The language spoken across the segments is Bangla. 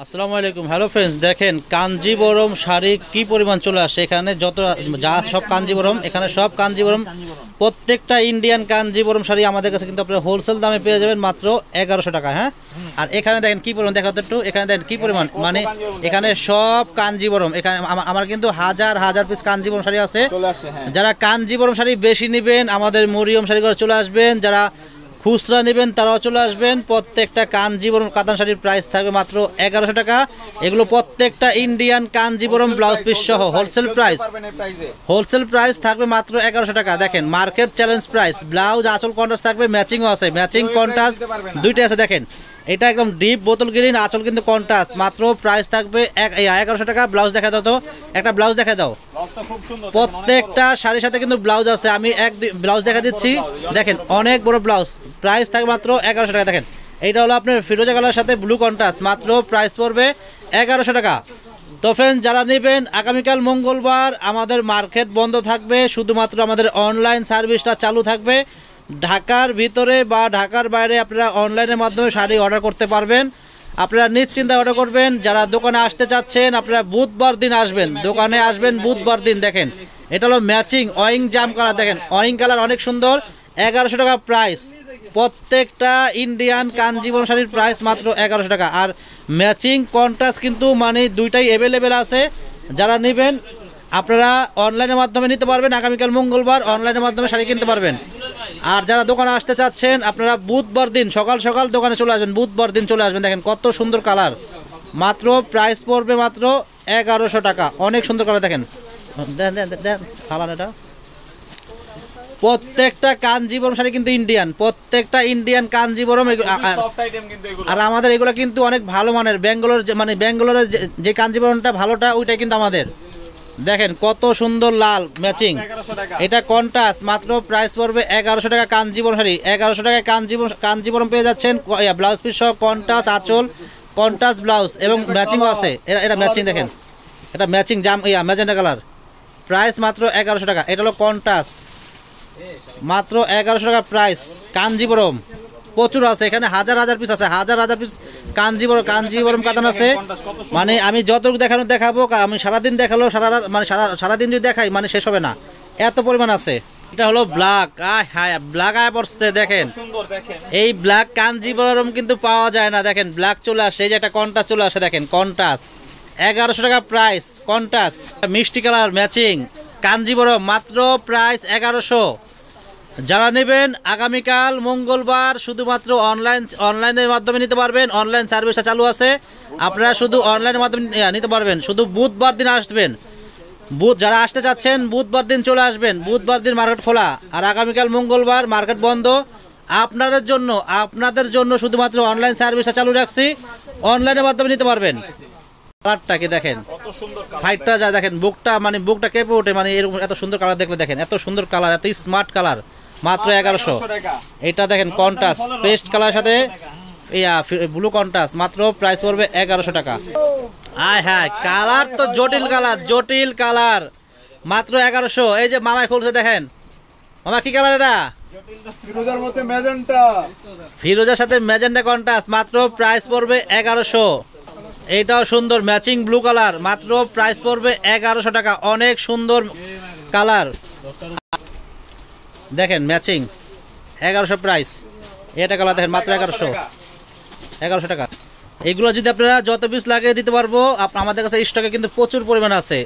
আসসালামু আলাইকুম। হ্যালো ফ্রেন্ডস, দেখেন কাঞ্জিবরম শাড়ি কি পরিমাণ চলে আসে। এখানে যত যা সব কাঞ্জিবরম, এখানে সব কাঞ্জিবরম, প্রত্যেকটা ইন্ডিয়ান কাঞ্জিবরম শাড়ি আমাদের কাছে কিন্তু আপনারা হোলসেল দামে পেয়ে যাবেন মাত্র 1100 টাকা। হ্যাঁ, আর এখানে দেখেন কি পরিমাণ, দেখা একটু, এখানে দেখেন কি পরিমাণ, মানে এখানে সব কাঞ্জিবরম। এখানে আমার কিন্তু হাজার হাজার পিস কাঞ্জিবরম শাড়ি আছে। যারা কাঞ্জিবরম শাড়ি বেশি নেবেন আমাদের মরিয়ম শাড়ি ঘরে চলে আসবেন, যারা খুচরা নেবেন তারাও চলে আসবেন। প্রত্যেকটা কাঞ্জিবরম কাতান শাড়ির প্রাইস থাকবে মাত্র 1100 টাকা। এগুলো প্রত্যেকটা ইন্ডিয়ান কাঞ্জিবরম ব্লাউজ পিস সহ হোলসেল প্রাইস থাকবে মাত্র 1100 টাকা। দেখেন মার্কেট চ্যালেঞ্জ প্রাইস। ব্লাউজ আঁচল কন্ট্রাস্ট থাকবে, ম্যাচিংও আছে, ম্যাচিং কন্ট্রাস্ট দুইটা আছে। দেখেন এটা একদম ডিপ বোতল গ্রিন, আঁচল কিন্তু কন্ট্রাস্ট। মাত্র প্রাইস থাকবে 1100 টাকা। ব্লাউজ দেখা দাও তো, একটা ব্লাউজ দেখা দাও। প্রত্যেকটা শাড়ির সাথে কিন্তু ব্লাউজ আছে। আমি এক ব্লাউজ দেখা দিচ্ছি, দেখেন অনেক বড় ব্লাউজ। প্রাইস থাকবে মাত্র 1100 টাকা। দেখেন এটা হলো আপনার ফিরোজা কালারের সাথে ব্লু কন্ট্রাস্ট, মাত্র প্রাইস পড়বে 1100 টাকা। তো ফ্রেন্ড, যারা নেবেন আগামীকাল মঙ্গলবার আমাদের মার্কেট বন্ধ থাকবে, শুধুমাত্র আমাদের অনলাইন সার্ভিসটা চালু থাকবে। ঢাকার ভিতরে বা ঢাকার বাইরে আপনারা অনলাইনের মাধ্যমে শাড়ি অর্ডার করতে পারবেন। আপনারা নিশ্চিন্তে অর্ডার করবেন। যারা দোকানে আসতে চাচ্ছেন আপনারা বুধবার দিন আসবেন, দোকানে আসবেন বুধবার দিন। দেখেন এটা হলো ম্যাচিং ওয়িং জাম কালার, দেখেন ওয়িং কালার অনেক সুন্দর। 1100 টাকা প্রাইস। প্রত্যেকটা ইন্ডিয়ান কাঞ্জিবরম শাড়ির প্রাইস মাত্র 1100 টাকা। আর ম্যাচিং কন্ট্রাস্ট কিন্তু মানে দুইটাই অ্যাভেলেবেল আছে। যারা নেবেন আপনারা অনলাইনের মাধ্যমে নিতে পারবেন। আগামীকাল মঙ্গলবার অনলাইনের মাধ্যমে শাড়ি কিনতে পারবেন। আর যারা দোকানে আসতে চাচ্ছেন আপনারা বুধবার দিন সকাল সকাল দোকানে চলে আসবেন, বুধবার দিন চলে আসবেন। দেখেন কত সুন্দর কালার, মাত্র প্রাইস পড়বে মাত্র 1100 টাকা। অনেক সুন্দর কালার, দেখেন কালার। এটা প্রত্যেকটা কাঞ্জিবরম শাড়ি কিন্তু ইন্ডিয়ান, প্রত্যেকটা ইন্ডিয়ান কাঞ্জিবরম। আর আমাদের এগুলো কিন্তু অনেক ভালো মানের, বেঙ্গালোর মানে বেঙ্গালোরের যে কাঞ্জিবরমটা ভালোটা ওইটাই কিন্তু আমাদের। দেখেন কত সুন্দর লাল ম্যাচিং, এটা কন্ট্রাস্ট। মাত্র প্রাইস পড়বে 1100 টাকা। কাঞ্জিবরম শাড়ি 1100 টাকায় কাঞ্জিবরম পেয়ে যাচ্ছেন। ব্লাউজ পিস সহ কন্ট্রাস্ট আঁচল, কন্ট্রাস্ট ব্লাউজ এবং ম্যাচিংও আছে। এটা ম্যাচিং, দেখেন এটা ম্যাচিং জাম ম্যাজেন্টা কালার। প্রাইস মাত্র 1100 টাকা। এটা হলো কন্ট্রাস্ট, মাত্র 1100 টাকা প্রাইস। কাঞ্জিবরম প্রচুর আছে এখানে, হাজার হাজার পিস আছে, হাজার হাজার পিস কাঞ্জিবরম কাতান আছে। মানে আমি যতটুকু দেখাবো, আমি সারাদিন দেখালো সারাদিন যদি দেখাই মানে শেষ হবে না, এত পরিমাণ আছে। এটা হলো ব্ল্যাক, ব্ল্যাক আয় পড়ছে। দেখেন এই ব্ল্যাক কাঞ্জিবরম কিন্তু পাওয়া যায় না। দেখেন ব্ল্যাক চলে আসে, এই যে একটা কন্ট্রাস্ট চলে আসে। দেখেন কন্ট্রাস্ট 1100 টাকা প্রাইস। কন্ট্রাস্ট মিষ্টি কালার ম্যাচিং কাঞ্জিবরম, মাত্র প্রাইস 1100। যারা নেবেন আগামীকাল মঙ্গলবার শুধুমাত্র অনলাইনের মাধ্যমে নিতে পারবেন। অনলাইন সার্ভিসটা চালু আছে, আপনারা শুধু অনলাইনের মাধ্যমে নিতে পারবেন। শুধু বুধবার দিন আসবেন, যারা আসতে চাচ্ছেন বুধবার দিন চলে আসবেন। বুধবার দিন মার্কেট খোলা, আর আগামীকাল মঙ্গলবার মার্কেট বন্ধ। আপনাদের জন্য শুধুমাত্র অনলাইন সার্ভিসটা চালু রাখছি, অনলাইনের মাধ্যমে নিতে পারবেন। কালারটাকে দেখেন, ফাইটটা যা দেখেন, বুকটা কেঁপে ওঠে। মানে এরকম এত সুন্দর কালার দেখলে, দেখেন এত সুন্দর কালার, এত স্মার্ট কালার, মাত্র 1100। এটা দেখেন কন্ট্রাস্ট পেস্ট কালার সাথে ব্লু কন্ট্রাস্ট, মাত্র প্রাইস পড়বে 1100 টাকা। হ্যাঁ কালার তো জটিল কালার, মাত্র 1100। এই যে মামায় খুলছে, দেখেন মামা কি কালার এটা? ফিরোজার সাথে ম্যাজেন্টা কন্ট্রাস্ট, মাত্র প্রাইস পড়বে 1100। এইটাও সুন্দর ম্যাচিং ব্লু কালার, মাত্র প্রাইস পড়বে 1100 টাকা। অনেক সুন্দর কালার, দেখেন ম্যাচিং 1100 প্রাইস। এটা কালার দেখেন মাত্র 1100 টাকা। এগুলো যদি আপনারা যত পিস লাগিয়ে দিতে পারবো। আমাদের কাছে স্টকে কিন্তু প্রচুর পরিমাণ আছে।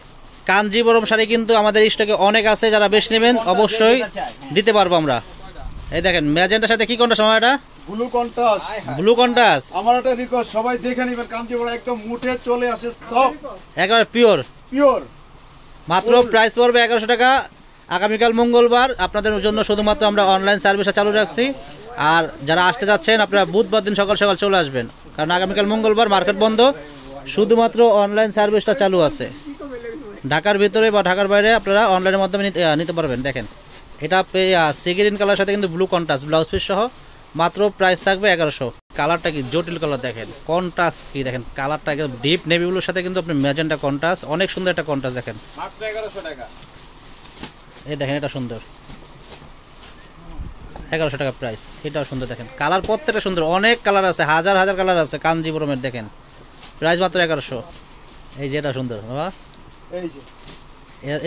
কাঞ্জিবরম শাড়ি কিন্তু আমাদের স্টকে অনেক আছে, যারা বেশি নেবেন অবশ্যই দিতে পারবো আমরা। এই দেখেন ম্যাজেন্টার সাথে কি কন্ট্রাস্ট, আমার এটা ব্লু কন্ট্রাস্ট। আমার একটা রিকোয়েস্ট, সবাই দেখে নেবেন কাঞ্জিবরম একদম মুঠে চলে আসে, সব একেবারে পিওর। মাত্র প্রাইস পড়বে 1100 টাকা। আগামীকাল মঙ্গলবার আপনাদের জন্য শুধুমাত্র আমরা অনলাইন সার্ভিসটা চালু রাখছি। আর যারা আসতে যাচ্ছেন আপনারা বুধবার দিন সকাল সকাল চলে আসবেন, কারণ আগামীকাল মঙ্গলবার মার্কেট বন্ধ, শুধুমাত্র অনলাইন সার্ভিসটা চালু আছে। ঢাকার ভিতরে বা ঢাকার বাইরে আপনারা অনলাইনের মাধ্যমে নিতে পারবেন। দেখেন এটা সি গ্রিন কালার সাথে কিন্তু ব্লু কন্ট্রাস্ট ব্লাউজ পিস সহ, মাত্র প্রাইস থাকবে 1100। কালারটা কি জটিল কালার, দেখেন কন্ট্রাস্ট কি, দেখেন কালারটা একদম ডিপ নেভি ব্লুর সাথে কিন্তু আপনি ম্যাজেন্টা কন্ট্রাস্ট, অনেক সুন্দর একটা কন্ট্রাস্ট। দেখেন মাত্র 1100 টাকা। এই দেখেন এটা সুন্দর, 1100 টাকা প্রাইস। এটাও সুন্দর, দেখেন কালার প্রত্যেকটা সুন্দর, অনেক কালার আছে, হাজার হাজার কালার আছে কাঞ্জিবরমের। দেখেন প্রাইস মাত্র 1100। এই যে এটা সুন্দর বাবা, এই যে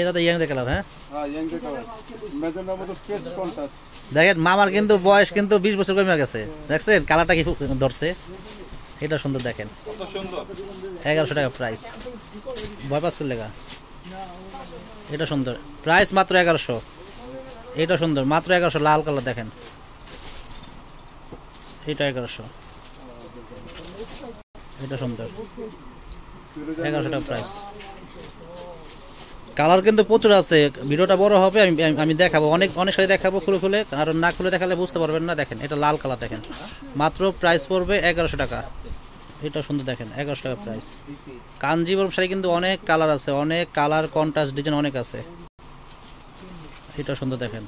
এটা তো ইয়াং কালার। হ্যাঁ হ্যাঁ ইয়াং কালার ম্যাজেন্ডার মতো পেস্ট কন্ট্রাস্ট। দেখেন মামার কিন্তু বয়স কিন্তু 20 বছর কমে গেছে, দেখছেন কালারটা কি ধরছে, এটা সুন্দর দেখেন, কত সুন্দর। 1100 টাকা প্রাইস, ভয় পাস করে লেখা। এটা সুন্দর, প্রাইস মাত্র 1100। এটা সুন্দর, মাত্র 1100, লাল কালার দেখেন, এটা 1100। এটা সুন্দর, 1100 টাকা প্রাইস। কালার কিন্তু প্রচুর আছে, ভিডিওটা বড় হবে, আমি দেখাবো, অনেক শাড়ি দেখাবো খুলে খুলে, কারণ না খুলে দেখালে বুঝতে পারবেন না। দেখেন এটা লাল কালার দেখেন, মাত্র প্রাইস পড়বে 1100 টাকা। এটা সুন্দর দেখেন, 1100 টাকা প্রাইস। কাঞ্জিবরম শাড়ি কিন্তু অনেক কালার আছে, অনেক কালার কন্ট্রাস্ট ডিজাইন অনেক আছে। এটা সুন্দর দেখেন,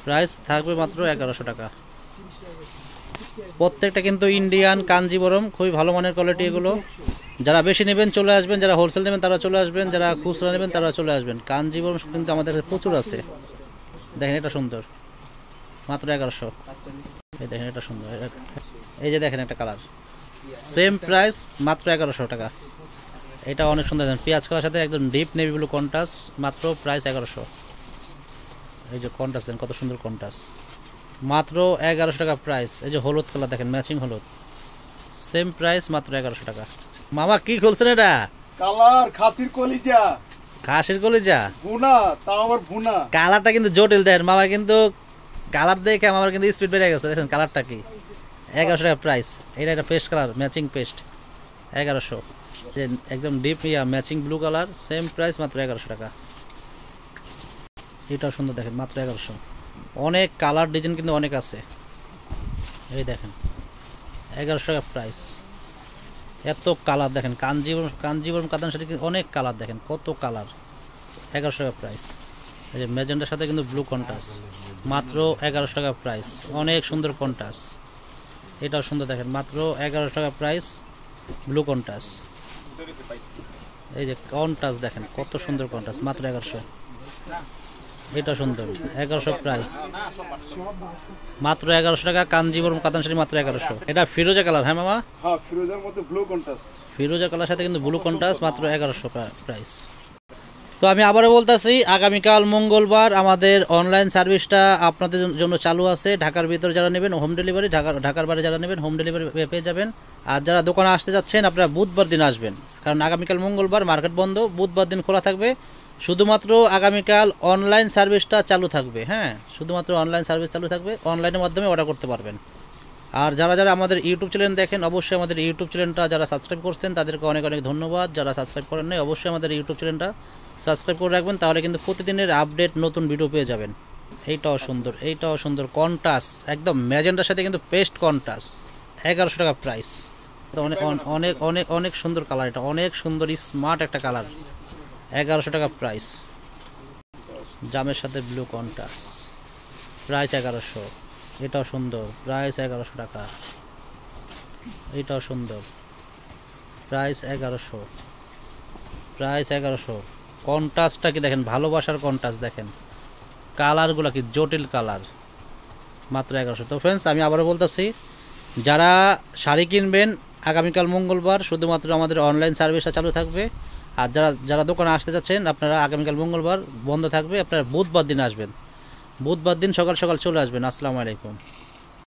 প্রাইস থাকবে মাত্র 1100 টাকা। প্রত্যেকটা কিন্তু ইন্ডিয়ান কাঞ্জিবরম, খুবই ভালো মানের কোয়ালিটি এগুলো। যারা বেশি নেবেন চলে আসবেন, যারা হোলসেল নেবেন তারা চলে আসবেন, যারা খুচরা নেবেন তারা চলে আসবেন। কাঞ্জিবরম কিন্তু আমাদের কাছে প্রচুর আছে। দেখেন এটা সুন্দর, মাত্র 1100। এই দেখেন এটা সুন্দর, এই যে দেখেন একটা কালার, সেম প্রাইস মাত্র 1100 টাকা। এটা অনেক সুন্দর দেখেন, পেঁয়াজ কালার সাথে একদম ডিপ নেভি ব্লু কন্ট্রাস্ট, মাত্র প্রাইস 1100। এই যে কন্ট্রাস্ট দেখেন কত সুন্দর কন্ট্রাস্ট, মাত্র 1100 টাকা প্রাইস। এই যে হলুদ কালার দেখেন, ম্যাচিং হলুদ, সেম প্রাইস মাত্র 1100 টাকা। মামা কি খুলছেন এটা? কালার খাসির কলিজা, খাসির কলিজা ভুনা, তাও আবার ভুনা। কালারটা কিন্তু জটিল দেন মামা, কিন্তু কালার দেখে আমার কিন্তু স্পিড বেড়ে গেছে। দেখেন কালারটা কি, 1100 টাকা প্রাইস। এটা একটা পেস্ট কালার, ম্যাচিং পেস্ট, 1100। যে একদম deep matching blue colour, same price মাত্র 1100 টাকা। এটাও সুন্দর দেখেন, মাত্র 1100। অনেক কালার ডিজাইন কিন্তু অনেক আছে। এই দেখেন 1100 টাকা প্রাইস। এত কালার দেখেন, কাঞ্জিবরম কাতান শাড়ি অনেক কালার দেখেন, কত কালার, 1100 টাকা প্রাইস। এই যে ম্যাজেন্ডার সাথে কিন্তু ব্লু কন্ট্রাস্ট, মাত্র 1100 টাকা প্রাইস। অনেক সুন্দর কন্ট্রাস্ট, এটাও সুন্দর দেখেন, মাত্র 1100 টাকা প্রাইস, ব্লু কন্ট্রাস্ট। এই যে কন্ট্রাস্ট দেখেন কত সুন্দর কন্ট্রাস্ট, মাত্র 1100। এটা সুন্দর, 1100 প্রাইস, মাত্র 1100 টাকা। কাঞ্জিবরম কাতান শাড়ি মাত্র 1100। এটা ফিরোজা কালার। হ্যাঁ মামা, হ্যাঁ ফিরোজার মধ্যে ব্লু কন্ট্রাস্ট, ফিরোজা কালার সাথে কিন্তু ব্লু কন্ট্রাস্ট, মাত্র 1100 প্রাইস। তো আমি আবারও বলতেছি, আগামীকাল মঙ্গলবার আমাদের অনলাইন সার্ভিসটা আপনাদের জন্য চালু আছে। ঢাকার ভিতরে যারা নেবেন হোম ডেলিভারি, ঢাকার বাইরে যারা নেবেন হোম ডেলিভারি পেয়ে যাবেন। আর যারা দোকানে আসতে যাচ্ছেন আপনারা বুধবার দিন আসবেন, কারণ আগামীকাল মঙ্গলবার মার্কেট বন্ধ, বুধবার দিন খোলা থাকবে। শুধুমাত্র আগামীকাল অনলাইন সার্ভিসটা চালু থাকবে। হ্যাঁ, শুধুমাত্র অনলাইন সার্ভিস চালু থাকবে, অনলাইনের মাধ্যমে অর্ডার করতে পারবেন। আর যারা আমাদের ইউটিউব চ্যানেল দেখেন, অবশ্যই আমাদের ইউটিউব চ্যানেলটা যারা সাবস্ক্রাইব করছেন তাদেরকে অনেক অনেক ধন্যবাদ। যারা সাবস্ক্রাইব করেন নাই অবশ্যই আমাদের ইউটিউব চ্যানেলটা সাবস্ক্রাইব করে রাখবেন, তাহলে কিন্তু প্রতিদিনের আপডেট নতুন ভিডিও পেয়ে যাবেন। এইটাও সুন্দর, এইটাও সুন্দর কন্ট্রাস্ট, একদম ম্যাজেন্ডার সাথে কিন্তু পেস্ট কন্ট্রাস্ট, 1100 টাকা প্রাইস। অনেক অনেক অনেক অনেক সুন্দর কালার, এটা অনেক সুন্দর স্মার্ট একটা কালার, 1100 টাকা প্রাইস। জামের সাথে ব্লু কন্ট্রাস্ট, প্রাইস 1100। এটাও সুন্দর, প্রাইস 1100 টাকা। এটাও সুন্দর, প্রাইস 1100, প্রাইস 1100। কন্ট্রাস্টটা কি দেখেন, ভালোবাসার কন্ট্রাস্ট দেখেন, কালারগুলো কি জটিল কালার, মাত্র 1100। তো ফ্রেন্ডস আমি আবারও বলতেছি, যারা শাড়ি কিনবেন আগামীকাল মঙ্গলবার শুধুমাত্র আমাদের অনলাইন সার্ভিসটা চালু থাকবে। আর যারা দোকানে আসতে চাচ্ছেন আপনারা আগামীকাল মঙ্গলবার বন্ধ থাকবে, আপনারা বুধবার দিন আসবেন, বুধবার দিন সকাল সকাল চলে আসবেন। আসসালামু আলাইকুম।